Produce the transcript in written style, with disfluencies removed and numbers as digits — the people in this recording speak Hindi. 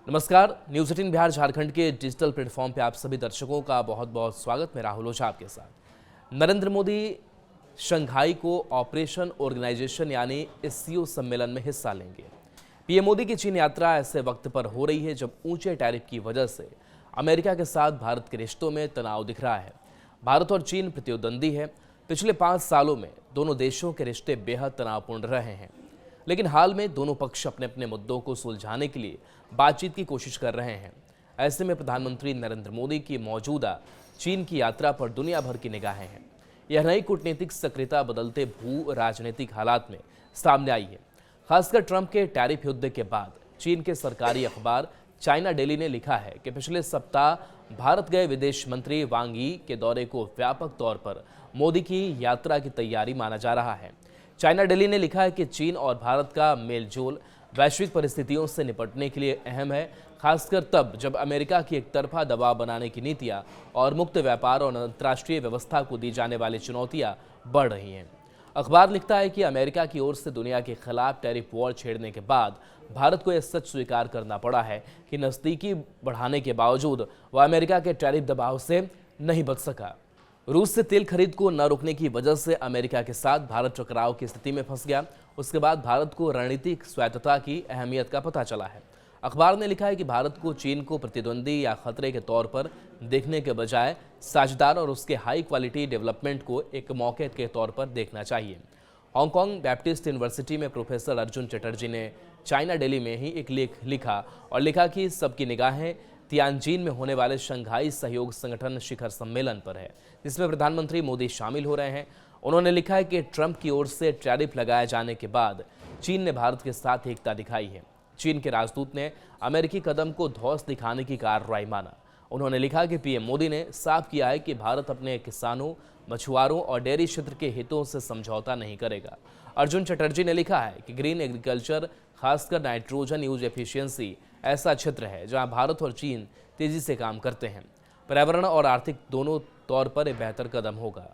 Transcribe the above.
नमस्कार। न्यूज़ 18 बिहार झारखंड के डिजिटल प्लेटफॉर्म पे आप सभी दर्शकों का बहुत बहुत स्वागत। मैं राहुल ओझा आपके साथ। नरेंद्र मोदी शंघाई को ऑपरेशन ऑर्गेनाइजेशन यानी एससीओ सम्मेलन में हिस्सा लेंगे। पीएम मोदी की चीन यात्रा ऐसे वक्त पर हो रही है जब ऊंचे टैरिफ की वजह से अमेरिका के साथ भारत के रिश्तों में तनाव दिख रहा है। भारत और चीन प्रतिद्वंदी है। पिछले 5 सालों में दोनों देशों के रिश्ते बेहद तनावपूर्ण रहे हैं, लेकिन हाल में दोनों पक्ष अपने अपने मुद्दों को सुलझाने के लिए बातचीत की कोशिश कर रहे हैं। ऐसे में प्रधानमंत्री नरेंद्र मोदी की मौजूदा चीन की यात्रा पर दुनिया भर की निगाहें हैं। यह नई कूटनीतिक सक्रियता बदलते भू राजनीतिक हालात में सामने आई है। खासकर ट्रंप के टैरिफ युद्ध के बाद चीन के सरकारी अखबार चाइना डेली ने लिखा है कि पिछले सप्ताह भारत गए विदेश मंत्री वांग यी के दौरे को व्यापक तौर पर मोदी की यात्रा की तैयारी माना जा रहा है। चाइना डेली ने लिखा है कि चीन और भारत का मेलजोल वैश्विक परिस्थितियों से निपटने के लिए अहम है, खासकर तब जब अमेरिका की एकतरफा दबाव बनाने की नीतियां और मुक्त व्यापार और अंतर्राष्ट्रीय व्यवस्था को दी जाने वाली चुनौतियां बढ़ रही हैं। अखबार लिखता है कि अमेरिका की ओर से दुनिया के खिलाफ टैरिफ वॉर छेड़ने के बाद भारत को यह सच स्वीकार करना पड़ा है कि नज़दीकी बढ़ाने के बावजूद वह अमेरिका के टैरिफ दबाव से नहीं बच सका। रूस से तेल खरीद को न रोकने की वजह से अमेरिका के साथ भारत टकराव की स्थिति में फंस गया। उसके बाद भारत को रणनीतिक स्वायत्तता की अहमियत का पता चला है। अखबार ने लिखा है कि भारत को चीन को प्रतिद्वंदी या खतरे के तौर पर देखने के बजाय साझेदार और उसके हाई क्वालिटी डेवलपमेंट को एक मौके के तौर पर देखना चाहिए। हांगकांग बैप्टिस्ट यूनिवर्सिटी में प्रोफेसर अर्जुन चटर्जी ने चाइना डेली में ही एक लेख लिखा और लिखा कि सबकी निगाहें तियानजिन में होने वाले शंघाई सहयोग संगठन शिखर सम्मेलन पर है, जिसमें प्रधानमंत्री मोदी शामिल हो रहे हैं। उन्होंने लिखा है कि ट्रंप की ओर से टैरिफ लगाए जाने के बाद चीन ने भारत के साथ एकता दिखाई है। चीन के राजदूत ने अमेरिकी कदम को धौंस दिखाने की कार्रवाई माना। उन्होंने लिखा कि पीएम मोदी ने साफ किया है कि भारत अपने किसानों, मछुआरों और डेयरी क्षेत्र के हितों से समझौता नहीं करेगा। अर्जुन चटर्जी ने लिखा है कि ग्रीन एग्रीकल्चर, खासकर नाइट्रोजन यूज एफिशिएंसी, ऐसा क्षेत्र है जहां भारत और चीन तेजी से काम करते हैं। पर्यावरण और आर्थिक दोनों तौर पर एक बेहतर कदम होगा।